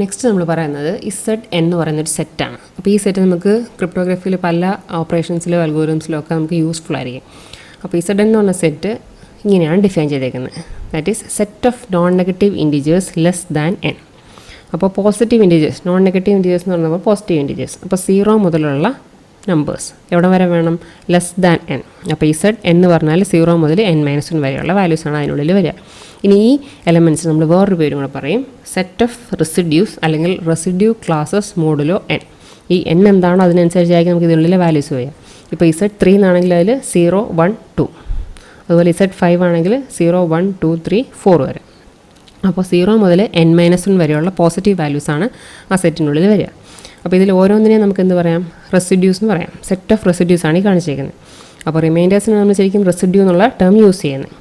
Next നമ്മൾ പറയുന്നത് Z എന്ന് പറയുന്നൊരു സെറ്റാണ്. അപ്പോൾ ഈ സെറ്റ് നമുക്ക് ക്രിപ്റ്റോഗ്രഫിയിൽ പല ഓപ്പറേഷൻസിലോ അൽഗോരിതംസിലോ ഒക്കെ നമുക്ക് യൂസ്ഫുൾ ആയിരിക്കും. അപ്പോൾ ഇസഡ് എന്ന് പറഞ്ഞ സെറ്റ് ഇങ്ങനെയാണ് ഡിഫൈൻ ചെയ്തേക്കുന്നത്. That is set of non negative integers less than N. അപ്പോൾ positive integers, non negative integers എന്ന് പറയുമ്പോൾ പോസിറ്റീവ് ഇൻറ്റിജേഴ്സ്. അപ്പോൾ 0 മുതലുള്ള നമ്പേഴ്സ് എവിടെ വരെ വേണം? Less than N. അപ്പോൾ ഇസഡ് എന്ന് പറഞ്ഞാൽ 0 മുതൽ n-1 വരെയുള്ള വാല്യൂസാണ് അതിനുള്ളിൽ വരിക. ഇനി ഈ എലമെൻറ്റ്സ് നമ്മൾ വേറൊരു പേരും കൂടെ പറയും, സെറ്റ് ഓഫ് റെസിഡ്യൂസ് അല്ലെങ്കിൽ റെസിഡ്യൂ ക്ലാസസ് മോഡുലോ എൻ. ഈ എൻ എന്താണോ അതിനനുസരിച്ചായിരിക്കും നമുക്ക് ഇതിനുള്ളിലെ വാല്യൂസ് വരിക. ഇപ്പോൾ ഇസഡ് 3 എന്നാണെങ്കിൽ അതിൽ 0, 1, 2. അതുപോലെ ഇസഡ് 5 ആണെങ്കിൽ 0, 1, 2, 3, 4 വരെ. അപ്പോൾ 0 മുതൽ n-1 വരെയുള്ള പോസിറ്റീവ് വാല്യൂസാണ് ആ സെറ്റിനുള്ളിൽ വരിക. അപ്പോൾ ഇതിൽ ഓരോന്നിനെയും നമുക്ക് എന്ത് പറയാം? റെസിഡ്യൂസ് എന്ന് പറയാം. സെറ്റ് ഓഫ് റെസിഡ്യൂസ് ആണ് ഈ കാണിച്ചിരിക്കുന്നത്. അപ്പോൾ റിമൈൻഡേഴ്സിന് നമ്മൾ ശരിക്കും റെസിഡ്യൂ എന്നുള്ള ടേം യൂസ് ചെയ്യുന്നത്.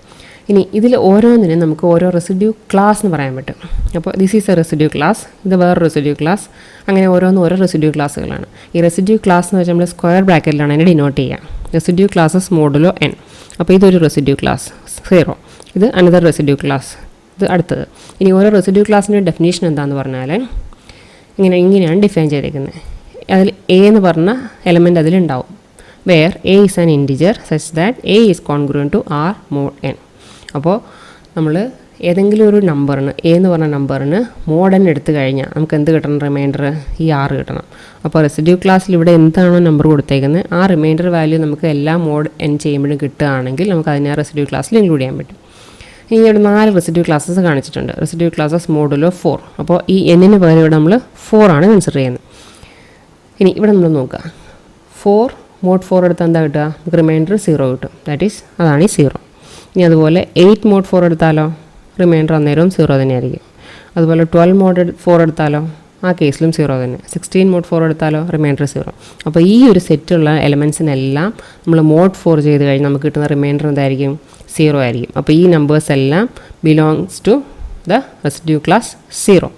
ഇനി ഇതിൽ ഓരോന്നിനും നമുക്ക് ഓരോ റെസിഡ്യൂ ക്ലാസ് എന്ന് പറയാൻ പറ്റും. അപ്പോൾ this is A residue class, ഇത് വേറെ റെസിഡ്യൂ ക്ലാസ്, അങ്ങനെ ഓരോന്നും ഓരോ റെസിഡ്യൂ ക്ലാസ്സുകളാണ്. ഈ റെസിഡ്യൂ ക്ലാസ് എന്ന് വെച്ചാൽ നമ്മൾ സ്ക്വയർ ബ്രാക്കറ്റിലാണ് അതിനെ ഡിനോട്ട് ചെയ്യുക. Residue classes modulo N. അപ്പോൾ ഇതൊരു റെസിഡ്യൂ ക്ലാസ് 0, ഇത് അനദർ റെസിഡ്യൂ ക്ലാസ്, ഇത് അടുത്തത്. ഇനി ഓരോ റെസിഡ്യൂ ക്ലാസ്സിൻ്റെ ഡെഫിനേഷൻ എന്താണെന്ന് പറഞ്ഞാൽ ഇങ്ങനെയാണ് ഡിഫൈൻ ചെയ്തിരിക്കുന്നത്. അതിൽ എ എന്ന് പറഞ്ഞ എലമെൻ്റ് അതിലുണ്ടാവും. Where A is an integer such that A is congruent to R mod N. അപ്പോൾ നമ്മൾ ഏതെങ്കിലും ഒരു നമ്പറിന്, എ എന്ന് പറഞ്ഞ നമ്പറിന് മോഡ് എൻ എടുത്തു കഴിഞ്ഞാൽ നമുക്ക് എന്ത് കിട്ടണം? റിമൈൻഡർ ഈ 6 കിട്ടണം. അപ്പോൾ റെസിഡ്യൂ ക്ലാസ്സിൽ ഇവിടെ എന്താണോ നമ്പർ കൊടുത്തേക്കുന്നത് ആ റിമൈൻഡർ വാല്യൂ നമുക്ക് എല്ലാ മോഡ് എൻ ചെയ്യുമ്പോഴും കിട്ടുകയാണെങ്കിൽ നമുക്ക് അതിനെ റെസിഡ്യൂ ക്ലാസ്സിൽ ഇൻക്ലൂഡ് ചെയ്യാൻ പറ്റും. ഇനി ഇവിടെ 4 റെസിഡ്യൂ ക്ലാസ്സസ് കാണിച്ചിട്ടുണ്ട്. Residue classes modulo 4. അപ്പോൾ ഈ എന്നിന് പകരം ഇവിടെ നമ്മൾ 4 ആണ് കൺസിഡർ ചെയ്യുന്നത്. ഇനി ഇവിടെ നമ്മൾ നോക്കുക, 4 മോഡ് 4 എടുത്താൽ എന്താ കിട്ടുക? നമുക്ക് റിമൈൻഡർ 0 കിട്ടും. ദാറ്റ് ഈസ് അതാണ് ഈ 0. ഇനി അതുപോലെ 8 മോഡ് 4 എടുത്താലോ റിമൈൻഡർ അന്നേരവും 0 തന്നെയായിരിക്കും. അതുപോലെ 12 മോഡ് 4 എടുത്താലോ ആ കേസിലും 0 തന്നെ. 16 മോഡ് 4 എടുത്താലോ റിമൈൻഡർ 0. അപ്പോൾ ഈ ഒരു സെറ്റുള്ള എലമെൻസിനെല്ലാം നമ്മൾ മോഡ് 4 ചെയ്ത് കഴിഞ്ഞാൽ നമുക്ക് കിട്ടുന്ന റിമൈൻഡർ എന്തായിരിക്കും? 0 ആയിരിക്കും. അപ്പോൾ ഈ നമ്പേഴ്സ് എല്ലാം belongs to the residue class 0.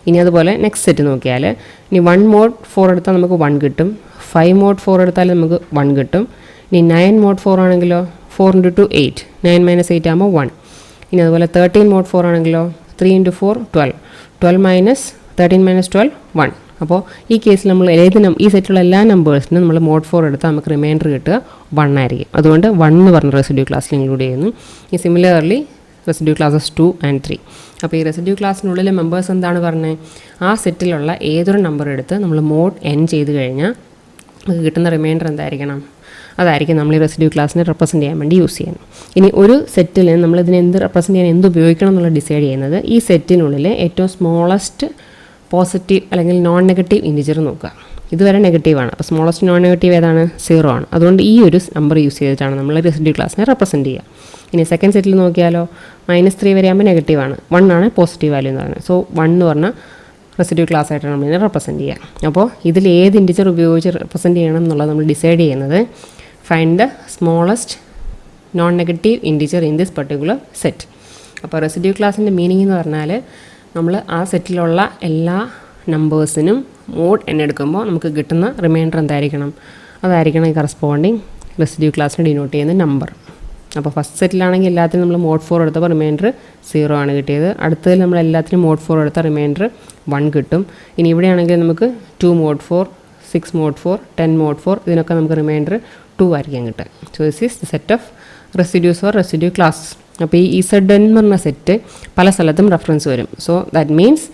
ഇനി അതുപോലെ നെക്സ്റ്റ് സെറ്റ് നോക്കിയാൽ ഇനി 1 മോഡ് 4 എടുത്താൽ നമുക്ക് 1 കിട്ടും. 5 മോഡ് 4 എടുത്താൽ നമുക്ക് 1 കിട്ടും. ഇനി 9 മോഡ് 4 ആണെങ്കിലോ 4 × 2 8, 9 - 8 ആകുമ്പോൾ 1. ഇനി അതുപോലെ 13 മോഡ് 4 ആണെങ്കിലോ 3 × 4 12, 12 - 13 - 12 1. അപ്പോൾ ഈ കേസിൽ നമ്മൾ ഈ സെറ്റുള്ള എല്ലാ നമ്പേഴ്സിനും നമ്മൾ മോഡ് 4 എടുത്താൽ നമുക്ക് റിമൈൻഡർ കിട്ടുക 1 ആയിരിക്കും. അതുകൊണ്ട് 1 എന്ന് പറഞ്ഞ റെസിഡ്യൂ ക്ലാസ്സിൽ ഇൻക്ലൂഡ് ചെയ്യുന്നു. ഈ സിമിലർലി റെസിഡ്യൂ ക്ലാസ്സസ് 2 and 3. അപ്പോൾ ഈ റെസിഡ്യൂ ക്ലാസ്സിനുള്ളിലെ മെമ്പേഴ്സ് എന്താണ് പറഞ്ഞത്? ആ സെറ്റിലുള്ള ഏതൊരു നമ്പർ എടുത്ത് നമ്മൾ മോഡ് n ചെയ്ത് കഴിഞ്ഞാൽ നമുക്ക് കിട്ടുന്ന റിമൈൻഡർ എന്തായിരിക്കണം? അതായിരിക്കും നമ്മൾ ഈ റെസിഡ്യൂ ക്ലാസ്സിനെ റെപ്രസെൻറ്റ് ചെയ്യാൻ വേണ്ടി യൂസ് ചെയ്യുന്നത്. ഇനി ഒരു സെറ്റിൽ നമ്മളിതിനെ എന്ത് റെപ്രസെൻറ്റ് ചെയ്യാൻ എന്ത് ഉപയോഗിക്കണം എന്നുള്ളത് ഡിസൈഡ് ചെയ്യുന്നത് ഈ സെറ്റിനുള്ളിൽ ഏറ്റവും സ്മോളസ്റ്റ് പോസിറ്റീവ് അല്ലെങ്കിൽ നോൺ നെഗറ്റീവ് ഇൻറ്റിജർ നോക്കുക. ഇതുവരെ നെഗറ്റീവാണ്. അപ്പോൾ സ്മോളസ്റ്റ് നോൺ നെഗറ്റീവ് ഏതാണ്? 0 ആണ്. അതുകൊണ്ട് ഈ ഒരു നമ്പർ യൂസ് ചെയ്തിട്ടാണ് നമ്മൾ റെസിഡ്യൂ ക്ലാസ്സിനെ റെപ്രസെൻറ്റ് ചെയ്യുക. ഇനി സെക്കൻഡ് സെറ്റിൽ നോക്കിയാലോ -3 വരെ ആകുമ്പോൾ നെഗറ്റീവാണ്, 1 ആണ് പോസിറ്റീവ് വാല്യൂ എന്ന് പറയുന്നത്. സോ 1 എന്ന് പറഞ്ഞാൽ റെസിഡ്യൂ ക്ലാസ് ആയിട്ടാണ് നമ്മളിതിനെ റെപ്രസെൻറ്റ് ചെയ്യുക. അപ്പോൾ ഇതിൽ ഏത് ഇൻറ്റിജർ ഉപയോഗിച്ച് റെപ്രസെൻറ്റ് ചെയ്യണം എന്നുള്ളത് നമ്മൾ ഡിസൈഡ് ചെയ്യുന്നത് find the smallest non negative integer in this particular set. അപ്പോൾ റെസിഡ്യൂ ക്ലാസ്സിൻ്റെ മീനിങ് എന്ന് പറഞ്ഞാൽ നമ്മൾ ആ സെറ്റിലുള്ള എല്ലാ നമ്പേഴ്സിനും മോഡ് n എടുക്കുമ്പോൾ നമുക്ക് കിട്ടുന്ന റിമൈൻഡർ എന്തായിരിക്കണം? അതായിരിക്കണം ഈ കറസ്പോണ്ടിങ് റെസിഡ്യൂ ക്ലാസ്സിനെ ഡിനോട്ട് ചെയ്യുന്ന നമ്പർ. അപ്പോൾ ഫസ്റ്റ് സെറ്റിലാണെങ്കിൽ എല്ലാത്തിനും നമ്മൾ മോഡ് 4 എടുത്തപ്പോൾ റിമൈൻഡർ 0 ആണ് കിട്ടിയത്. അടുത്തതിൽ നമ്മൾ എല്ലാത്തിനും മോഡ് 4 എടുത്താൽ റിമൈൻഡർ 1 കിട്ടും. ഇനി ഇവിടെയാണെങ്കിൽ നമുക്ക് 2 മോഡ് 4, 6 മോഡ് 4, 10 മോഡ് 4 ഇതിനൊക്കെ നമുക്ക് റിമൈൻഡർ 2 ആയിരിക്കും കിട്ടുക. So this is the set of residues or residue class. അപ്പോൾ ഈ ഇസഡ് എന്ന് പറഞ്ഞ സെറ്റ് പല സ്ഥലത്തും റെഫറൻസ് വരും. So that means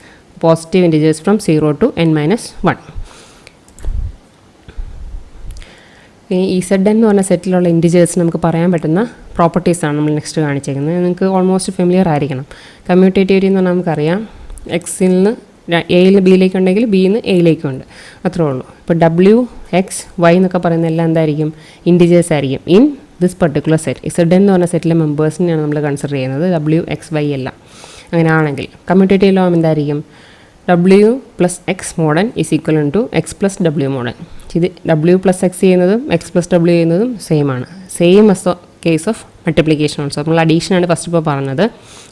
positive integers from 0 to n-1. ഈ ഇസഡ് എന്ന് പറഞ്ഞ സെറ്റിലുള്ള ഇൻറ്റിജേഴ്സ് നമുക്ക് പറയാൻ പറ്റുന്ന പ്രോപ്പർട്ടീസാണ് നമ്മൾ നെക്സ്റ്റ് കാണിച്ചേക്കുന്നത്. നിങ്ങൾക്ക് ഓൾമോസ്റ്റ് ഫെമിലിയർ ആയിരിക്കണം. കമ്മ്യൂട്ടേറ്റിവിറ്റി എന്ന് പറഞ്ഞാൽ നമുക്കറിയാം എക്സിൽ നിന്ന് എയിൽ നിന്ന് ബിയിലേക്കുണ്ടെങ്കിൽ ബിയിൽ നിന്ന് എയിലേക്കുണ്ട്, അത്രേ ഉള്ളൂ. ഇപ്പോൾ W, X, Y എന്നൊക്കെ പറയുന്ന എല്ലാം എന്തായിരിക്കും? ഇൻറ്റിജേഴ്സ് ആയിരിക്കും in this particular set. Z എന്ന് പറഞ്ഞ സെറ്റിലെ മെമ്പേഴ്സിനെയാണ് നമ്മൾ കൺസിഡർ ചെയ്യുന്നത് W, X, Y എല്ലാം. അങ്ങനെ ആണെങ്കിൽ കമ്മ്യൂട്ടേറ്റീവ് ലോ എന്തായിരിക്കും? W + X mod n is equivalent to X + W mod n. ഇത് W + X ചെയ്യുന്നതും X + W ചെയ്യുന്നതും സെയിം ആണ്. Same as case of multiplication also. നമ്മൾ അഡീഷനാണ് ഫസ്റ്റ് ഇപ്പോൾ പറഞ്ഞത്.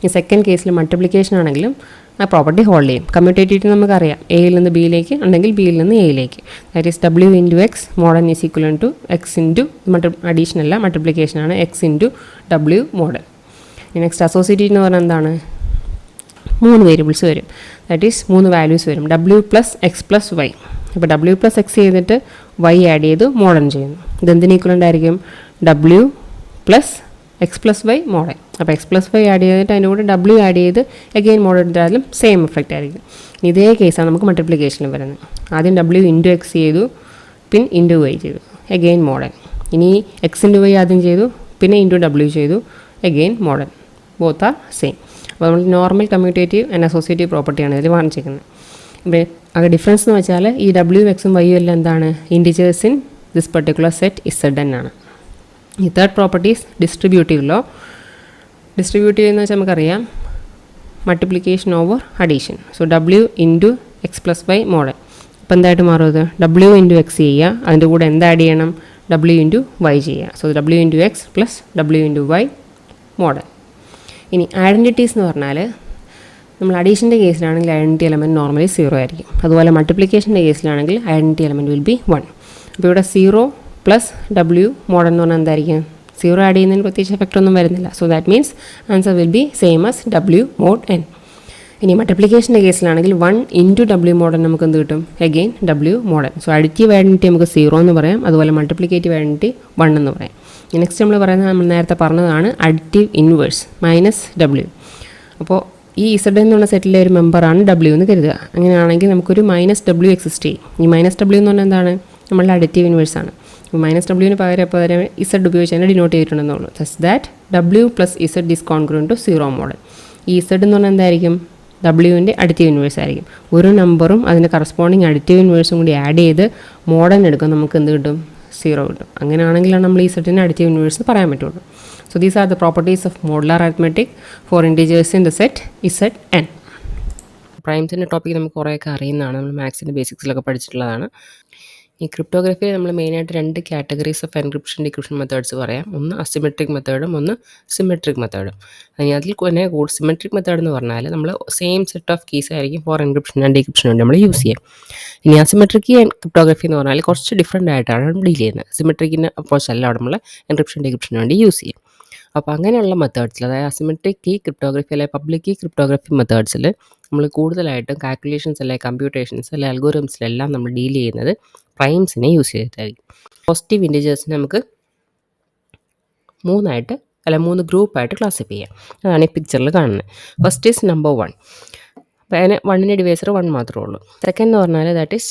ഈ സെക്കൻഡ് കേസിൽ മൾട്ടിപ്ലിക്കേഷൻ ആണെങ്കിലും ആ പ്രോപ്പർട്ടി ഹോൾഡ് ചെയ്യും. കമ്മ്യൂട്ടേറ്റീവ് നമുക്കറിയാം എയിൽ നിന്ന് ബിയിലേക്ക് ഉണ്ടെങ്കിൽ ബിയിൽ നിന്ന് എയിലേക്ക്. That is W × X mod n is equivalent to X × addition അല്ല മൾട്ടിപ്ലിക്കേഷൻ ആണ്, X × W mod n. Next associative എന്ന് പറഞ്ഞാൽ എന്താണ്? 3 വേരിയബിൾസ് വരും. ദാറ്റ് ഈസ് 3 വാല്യൂസ് വരും. W plus X plus Y. അപ്പോൾ ഡബ്ല്യു പ്ലസ് എക്സ് ചെയ്തിട്ട് വൈ ആഡ് ചെയ്ത് മോഡേൺ ചെയ്യുന്നു. ഇതെന്തിന് ഈക്വലൻ്റ് ആയിരിക്കും? W plus X plus Y mod n. അപ്പോൾ എക്സ് പ്ലസ് വൈ ആഡ് ചെയ്തിട്ട് അതിൻ്റെ കൂടെ ഡബ്ല്യു ആഡ് ചെയ്ത് അഗെയിൻ മോഡേൺ ചെയ്താലും സെയിം എഫക്റ്റ് ആയിരിക്കും. ഇതേ കേസാണ് നമുക്ക് മൾട്ടിപ്ലിക്കേഷനിൽ വരുന്നത്. ആദ്യം ഡബ്ല്യു ഇൻറ്റു എക്സ് ചെയ്തു, പിന്നെ ഇൻറ്റു വൈ ചെയ്തു, അഗെയിൻ മോഡേൺ. ഇനി എക്സ് ഇൻറ്റു വൈ ആദ്യം ചെയ്തു, പിന്നെ ഇൻറ്റു ഡബ്ല്യു ചെയ്തു, again modern. Both are same. അപ്പോൾ നമ്മൾ നോർമൽ കമ്മ്യൂട്ടേറ്റീവ് ആൻഡ് അസോസിയേറ്റീവ് പ്രോപ്പർട്ടിയാണ് ഇതിൽ വാങ്ങിച്ചിരിക്കുന്നത്. അപ്പോൾ അത് ഡിഫറൻസ് എന്ന് വെച്ചാൽ ഈ ഡബ്ല്യു എക്സും വൈയും എല്ലാം എന്താണ്? Integers in this particular set Z N ആണ്. ഈ third properties distributive law. Distributive എന്ന് വെച്ചാൽ നമുക്കറിയാം multiplication over addition. So W into X plus Y mod n. അപ്പോൾ എന്തായിട്ട് മാറും? ഇത് ഡബ്ല്യു ഇൻറ്റു എക്സ് ചെയ്യുക, അതിൻ്റെ കൂടെ എന്താ ആഡ് ചെയ്യണം? ഡബ്ല്യു ഇൻറ്റു വൈ ചെയ്യുക. So W into X plus W into Y mod n. ഇനി ഐഡൻറ്റിറ്റീസ് എന്ന് പറഞ്ഞാൽ നമ്മൾ അഡീഷൻ്റെ കേസിലാണെങ്കിൽ ഐഡൻറ്റിറ്റി എലമെൻറ്റ് നോർമലി 0 ആയിരിക്കും. അതുപോലെ മൾട്ടിപ്ലിക്കേഷൻ്റെ കേസിലാണെങ്കിൽ ഐഡൻറ്റിറ്റി എലമെൻറ്റ് വിൽ ബി 1. അപ്പോൾ ഇവിടെ 0 പ്ലസ് ഡബ്ല്യു മോഡേൺ എന്ന് പറഞ്ഞാൽ എന്തായിരിക്കും? 0 ആഡ് ചെയ്യുന്നതിന് പ്രത്യേകിച്ച് എഫക്റ്റ് ഒന്നും വരുന്നില്ല. So that means answer will be same as W mod N. ഇനി മൾട്ടിപ്ലിക്കേഷൻ്റെ കേസിലാണെങ്കിൽ 1 ഇൻറ്റു ഡബ്ല്യു മോഡേൺ നമുക്ക് എന്ത് കിട്ടും? Again W mod n. So additive identity നമുക്ക് 0 എന്ന് പറയാം, അതുപോലെ മൾട്ടിപ്ലിക്കേറ്റീവ് ഐഡൻറ്റിറ്റി 1 എന്ന് പറയാം. നെക്സ്റ്റ് നമ്മൾ പറയുന്നത് നമ്മൾ നേരത്തെ പറഞ്ഞതാണ് അഡിറ്റീവ് ഇൻവേഴ്സ് മൈനസ് ഡബ്ല്യു. അപ്പോൾ ഈ ഇസഡ് എന്നുള്ള സെറ്റിലെ ഒരു മെമ്പറാണ് ഡബ്ല്യു എന്ന് കരുതുക. അങ്ങനെയാണെങ്കിൽ നമുക്കൊരു മൈനസ് ഡബ്ല്യു എക്സിസ്റ്റ് ചെയ്യും. ഈ മൈനസ് ഡബ്ല്യു എന്ന് പറഞ്ഞാൽ എന്താണ്? നമ്മളുടെ അഡിറ്റീവ് ഇൻവേഴ്സാണ്. അപ്പോൾ മൈനസ് ഡബ്ല്യുവിന് പകരം ഇസഡ് ഉപയോഗിച്ച് തന്നെ ഡിനോട്ട് ചെയ്തിട്ടുണ്ടെന്നുള്ളൂ. Just that W plus Z is congruent to 0 model. ഈ ഇസഡ് എന്ന് പറഞ്ഞാൽ എന്തായിരിക്കും? ഡബ്ല്യുവിൻ്റെ അഡിറ്റീവ് ഇൻവേഴ്സ് ആയിരിക്കും. ഒരു നമ്പറും അതിൻ്റെ കറസ്പോണ്ടിങ് അഡിറ്റീവ് ഇൻവേഴ്സും കൂടി ആഡ് ചെയ്ത് മോഡേൺ എടുക്കും, നമുക്ക് എന്ത് കിട്ടും? 0 കിട്ടും. അങ്ങനെയാണെങ്കിലാണ് നമ്മൾ ഈ സെറ്റിന് അഡിറ്റീവ് ഇൻവേഴ്സ് പറയാൻ പറ്റുള്ളൂ. So these are the properties of modular arithmetic for integers in the set Z N. പ്രൈംസിൻ്റെ ടോപ്പിക് നമുക്ക് കുറേയൊക്കെ അറിയുന്നതാണ്, നമ്മൾ മാത്സിൻ്റെ ബേസിക്സിലൊക്കെ പഠിച്ചിട്ടുള്ളതാണ്. ഈ ക്രിപ്റ്റോഗ്രഫിയിൽ നമ്മൾ മെയിനായിട്ട് 2 categories of encryption decryption methods പറയാം. ഒന്ന് അസിമെട്രിക് മെത്തേഡും ഒന്ന് സിമെട്രിക് മെത്തേഡും. അതിൽ തന്നെ സിമെട്രിക് മെത്തേഡ് എന്ന് പറഞ്ഞാൽ നമ്മൾ സെയിം സെറ്റ് ഓഫ് കീസ് ആയിരിക്കും ഫോർ എൻക്രിപ്ഷൻ ആൻഡ് ഡിക്രിപ്ഷൻ വേണ്ടി നമ്മൾ യൂസ് ചെയ്യാം. ഇനി അസിമെട്രിക് ക്രിപ്റ്റോഗ്രഫി എന്ന് പറഞ്ഞാൽ കുറച്ച് ഡിഫറെൻ്റ് ആയിട്ടാണ് ഡീൽ ചെയ്യുന്നത്. സിമെട്രിക്കിൻ്റെ അപ്രോച്ച് അല്ല അവിടെ നമ്മൾ എൻക്രിപ്ഷൻ ഡിക്രിപ്ഷന് വേണ്ടി യൂസ് ചെയ്യും. അപ്പോൾ അങ്ങനെയുള്ള മെത്തേഡ്സിൽ, അതായത് അസിമെട്രിക് കീ ക്രിപ്റ്റോഗ്രഫി അല്ലെങ്കിൽ പബ്ലിക് കീ ക്രിപ്റ്റോഗ്രഫി മെത്തേഡ്സിൽ നമ്മൾ കൂടുതലായിട്ടും കാൽക്കുലേഷൻസ് അല്ലെങ്കിൽ കമ്പ്യൂട്ടേഷൻസ് അല്ലെങ്കിൽ അൽഗോരിതംസിലെല്ലാം നമ്മൾ ഡീൽ ചെയ്യുന്നത് പ്രൈംസിനെ യൂസ് ചെയ്തിട്ടായിരിക്കും. പോസിറ്റീവ് ഇൻഡിജേഴ്സിനെ നമുക്ക് 3 ഗ്രൂപ്പായിട്ട് ക്ലാസിഫൈ ചെയ്യാം. അതാണ് ഈ പിക്ചറിൽ കാണുന്നത്. First is number 1. അപ്പോൾ അതിന് 1ൻ്റെ ഡിവൈസർ 1 മാത്രമേ ഉള്ളൂ. സെക്കൻഡ് എന്ന് പറഞ്ഞാൽ ദാറ്റ് ഈസ്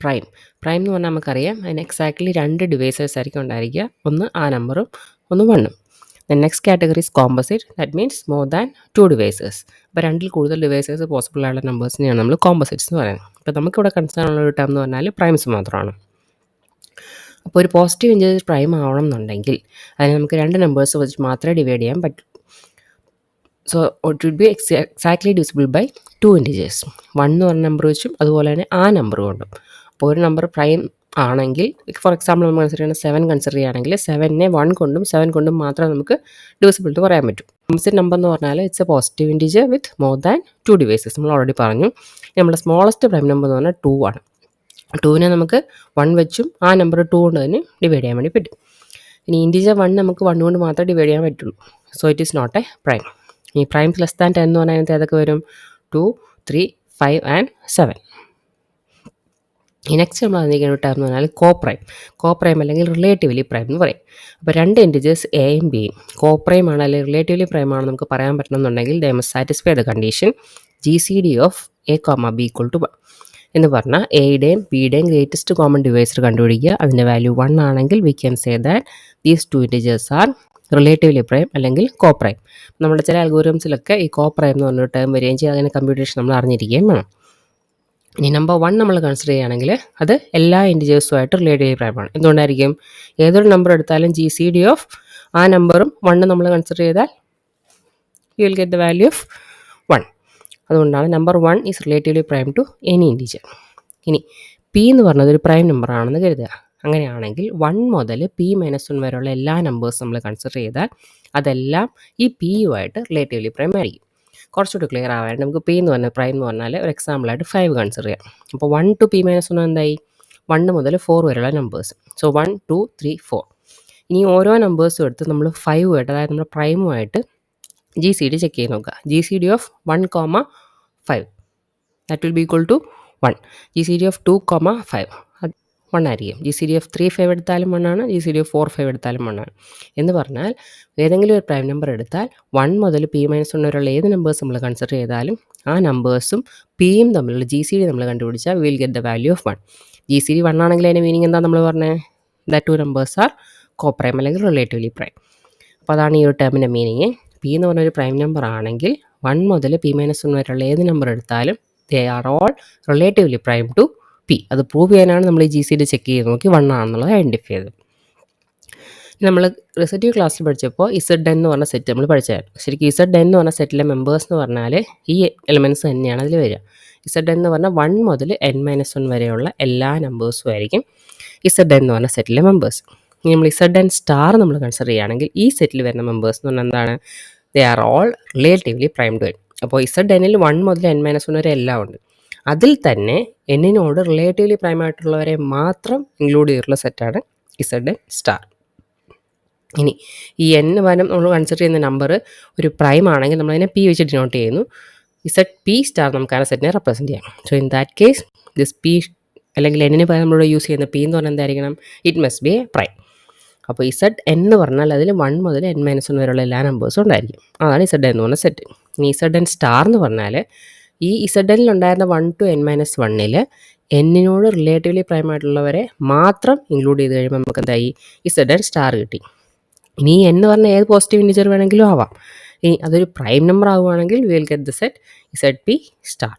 പ്രൈം. പ്രൈം എന്ന് പറഞ്ഞാൽ നമുക്കറിയാം അതിന് എക്സാക്ട്ലി 2 ഡിവൈസേഴ്സ് ആയിരിക്കും ഉണ്ടായിരിക്കുക. ഒന്ന് ആ നമ്പറും ഒന്ന് 1ഉം. Then next category is composite. That means more than 2 divisors. അപ്പോൾ 2ൽ കൂടുതൽ ഡിവൈസേഴ്സ് പോസിബിൾ ആയുള്ള നമ്പേഴ്സിനെയാണ് നമ്മൾ കോമ്പസിറ്റ്സ് എന്ന് പറയുന്നത്. അപ്പോൾ നമുക്കിവിടെ കൺസേൺ ഉള്ള ഒരു ടേം എന്ന് പറഞ്ഞാൽ പ്രൈംസ് മാത്രമാണ്. അപ്പോൾ ഒരു പോസിറ്റീവ് ഇൻഡിജർ പ്രൈം ആവണം എന്നുണ്ടെങ്കിൽ അതിന് നമുക്ക് 2 നമ്പേഴ്സ് വെച്ച് മാത്രമേ ഡിവൈഡ് ചെയ്യാൻ പറ്റൂ. So it will be exactly divisible by 2 integers. 1 എന്ന് പറഞ്ഞ നമ്പർ വെച്ചും അതുപോലെ തന്നെ ആ നമ്പർ കൊണ്ടും. അപ്പോൾ ഒരു നമ്പർ പ്രൈം ആണെങ്കിൽ, ഫോർ എക്സാമ്പിൾ നമ്മൾ കൺസിഡർ ചെയ്യുന്ന 7 കൺസിഡർ ചെയ്യുകയാണെങ്കിൽ 7നെ 1 കൊണ്ടും 7 കൊണ്ടും മാത്രമേ നമുക്ക് ഡിവിസിബിൾ പറയാൻ പറ്റൂ. കോമ്പസിറ്റ് നമ്പർ എന്ന് പറഞ്ഞാൽ it's A positive integer with more than 2 devices. നമ്മൾ ഓൾറെഡി പറഞ്ഞു. നമ്മുടെ സ്മോളസ്റ്റ് പ്രൈം നമ്പർ എന്ന് പറഞ്ഞാൽ 2 ആണ്. 2നെ നമുക്ക് 1 വെച്ചും ആ നമ്പർ 2 കൊണ്ട് തന്നെ ഡിവൈഡ് ചെയ്യാൻ വേണ്ടി പറ്റും. ഇനി ഇൻഡിജർ 1 നമുക്ക് 1 കൊണ്ട് മാത്രമേ ഡിവൈഡ് ചെയ്യാൻ പറ്റുള്ളൂ. So it is not a prime. ഈ പ്രൈംസ് ലെസ് ദാൻ 10 എന്ന് പറഞ്ഞാൽ അതിനകത്ത് ഏതൊക്കെ വരും? 2, 3, 5 ആൻഡ് 7. ഈ നെക്സ്റ്റ് നമ്മൾ അതിനേക്കാണ് ടേം എന്ന് പറഞ്ഞാൽ കോപ്രൈം. കോപ്രൈം അല്ലെങ്കിൽ റിലേറ്റീവ്ലി പ്രൈം എന്ന് പറയും. അപ്പോൾ 2 ഇൻഡിജേഴ്സ് എയും ബിയും കോപ്രൈം ആണ് അല്ലെങ്കിൽ റിലേറ്റീവ്ലി പ്രൈം ആണ് നമുക്ക് പറയാൻ പറ്റണമെന്നുണ്ടെങ്കിൽ they must satisfy the condition GCD of A, B equal to 1 എന്ന് പറഞ്ഞാൽ എയുടെയും ബിയുടെയും ഗ്രേറ്റസ്റ്റ് കോമൺ ഡിവൈസർ കണ്ടുപിടിക്കുക. അതിൻ്റെ വാല്യൂ 1 ആണെങ്കിൽ we can say that these 2 integers R relatively prime അല്ലെങ്കിൽ കോപ്രൈം. നമ്മുടെ ചില അൽഗോരിതംസിലൊക്കെ ഈ കോപ്രൈം എന്ന് പറഞ്ഞൊരു ടേം വരികയും ചെയ്യും. അങ്ങനെ കമ്പ്യൂട്ടേഷൻ നമ്മൾ അറിഞ്ഞിരിക്കുകയും വേണം. ഇനി നമ്പർ 1 നമ്മൾ കൺസിഡർ ചെയ്യുകയാണെങ്കിൽ അത് എല്ലാ ഇൻഡിജേഴ്സുമായിട്ട് റിലേറ്റീവ്ലി പ്രൈമാണ്. എന്തുകൊണ്ടായിരിക്കും? ഏതൊരു നമ്പർ എടുത്താലും GCD ഓഫ് ആ നമ്പറും 1 നമ്മൾ കൺസിഡർ ചെയ്താൽ you will get the value of 1. അതുകൊണ്ടാണ് number 1 is relatively prime to any integer. ഇനി P എന്ന് പറഞ്ഞത് ഒരു പ്രൈം നമ്പർ ആണെന്ന് കരുതുക. അങ്ങനെയാണെങ്കിൽ 1 മുതൽ P-1 വരെയുള്ള എല്ലാ നമ്പേഴ്സ് നമ്മൾ കൺസിഡർ ചെയ്താൽ അതെല്ലാം ഈ P-യുമായിട്ട് റിലേറ്റീവ്ലി പ്രൈം ആയിരിക്കും. കുറച്ചുകൂടി ക്ലിയർ ആവാൻ നമുക്ക് P എന്ന് പറഞ്ഞാൽ പ്രൈം എന്ന് പറഞ്ഞാൽ ഒരു എക്സാമ്പിളായിട്ട് 5 കൺസിഡർ ചെയ്യാം. അപ്പോൾ 1 to P-1 എന്തായി? 1 മുതൽ 4 വരെയുള്ള നമ്പേഴ്സ്. സോ 1, 2, 3, 4. ഇനി ഓരോ നമ്പേഴ്സും എടുത്ത് നമ്മൾ 5 ആയിട്ട്, അതായത് നമ്മുടെ പ്രൈമുമായിട്ട് GCD ചെക്ക് ചെയ്ത് നോക്കുക. GCD of 1, 5. That will be equal to 1. GCD of 2, 5 അത് 1 ആയിരിക്കും. GCD of 3, 5 എടുത്താലും 1 ആണ്. GCD of 4, 5 എടുത്താലും 1 ആണ്. എന്ന് പറഞ്ഞാൽ ഏതെങ്കിലും ഒരു പ്രൈം നമ്പർ എടുത്താൽ 1 മുതൽ p-1 വരെയുള്ള ഏത് നമ്പേഴ്സ് നമ്മൾ കൺസിഡർ ചെയ്താലും ആ നമ്പേഴ്സും പിയും തമ്മിലുള്ള GCD നമ്മൾ കണ്ടുപിടിച്ചാൽ will get the value of 1. GCD 1 ആണെങ്കിൽ അതിൻ്റെ മീനിങ് എന്താ നമ്മൾ പറഞ്ഞത്? That two numbers are coprime അല്ലെങ്കിൽ റിലേറ്റീവ്ലി പ്രൈം. അപ്പോൾ അതാണ് ഈ ഒരു ടേമിൻ്റെ മീനിങ്. പി എന്ന് പറഞ്ഞൊരു പ്രൈം നമ്പർ ആണെങ്കിൽ 1 മുതൽ p-1 വരെയുള്ള ഏത് നമ്പർ എടുത്താലും they are all relatively prime to P. അത് പ്രൂവ് ചെയ്യാനാണ് നമ്മൾ ഈ GCD ചെക്ക് ചെയ്ത് നോക്കി 1 ആണെന്നുള്ളത് ഐഡൻറ്റിഫൈ ചെയ്തത്. നമ്മൾ റിസർട്ടീവ് ക്ലാസ്സിൽ പഠിച്ചപ്പോൾ ഇസഡ് എന്ന് പറഞ്ഞ സെറ്റ് നമ്മൾ പഠിച്ചായിരുന്നു. ശരിക്കും ഇസഡ് എന്ന് പറഞ്ഞ സെറ്റിലെ മെമ്പേഴ്സ് എന്ന് പറഞ്ഞാൽ ഈ എലിമെൻറ്റ്സ് തന്നെയാണ് അതിൽ വരിക. ഇസഡ് എന്ന് പറഞ്ഞാൽ 1 മുതൽ n-1 വരെയുള്ള എല്ലാ നമ്പേഴ്സും ആയിരിക്കും ഇസഡ് എന്ന് പറഞ്ഞ സെറ്റിലെ മെമ്പേഴ്സ്. ഇനി നമ്മൾ ഇസഡ് എൻ സ്റ്റാർ നമ്മൾ കൺസിഡർ ചെയ്യുകയാണെങ്കിൽ ഈ സെറ്റിൽ വരുന്ന മെമ്പേഴ്സ് എന്ന് പറഞ്ഞാൽ എന്താണ്? They are all relatively prime to N. അപ്പോൾ ഇസഡ് എന്നിൽ 1 മുതൽ n-1 വരെ എല്ലാം ഉണ്ട്. അതിൽ തന്നെ എന്നിനോട് റിലേറ്റീവ്ലി പ്രൈം ആയിട്ടുള്ളവരെ മാത്രം ഇൻക്ലൂഡ് ചെയ്തിട്ടുള്ള സെറ്റാണ് ഇസഡ് എൻ സ്റ്റാർ. ഇനി ഈ n വരം നമ്മൾ കൺസിഡർ ചെയ്യുന്ന നമ്പർ ഒരു പ്രൈം ആണെങ്കിൽ നമ്മളതിനെ p വെച്ച് ഡിനോട്ട് ചെയ്യുന്നു. ഇസഡ് പി സ്റ്റാർ നമുക്ക് ആ സെറ്റിനെ റെപ്രസെൻറ്റ് ചെയ്യാം. So in that case this P അല്ലെങ്കിൽ എന്നിന് പകരം നമ്മളോട് യൂസ് ചെയ്യുന്ന പി എന്ന് പറഞ്ഞാൽ എന്തായിരിക്കണം? It must be A prime. അപ്പോൾ ഇസഡ് എന്ന് പറഞ്ഞാൽ അതിൽ 1 മുതൽ n-1 വരെയുള്ള എല്ലാ നമ്പേഴ്സും ഉണ്ടായിരിക്കും. അതാണ് ഇസഡ് എന്ന് പറഞ്ഞ സെറ്റ്. ഇനി ഇസഡ് എൻ സ്റ്റാർ എന്ന് പറഞ്ഞാൽ ഈ ഇസഡ് എന്നിൽ ഉണ്ടായിരുന്ന 1 to n-1 എന്നിനോട് റിലേറ്റീവ്ലി പ്രൈം ആയിട്ടുള്ളവരെ മാത്രം ഇൻക്ലൂഡ് ചെയ്ത് കഴിയുമ്പോൾ നമുക്ക് എന്തായി? ഇസഡ് എൻ സ്റ്റാർ കിട്ടി. ഇനി എന്ന് പറഞ്ഞാൽ ഏത് പോസിറ്റീവ് ഇൻറ്റിജർ വേണമെങ്കിലും ആവാം. ഇനി അതൊരു പ്രൈം നമ്പർ ആവുകയാണെങ്കിൽ will get the set Z P star.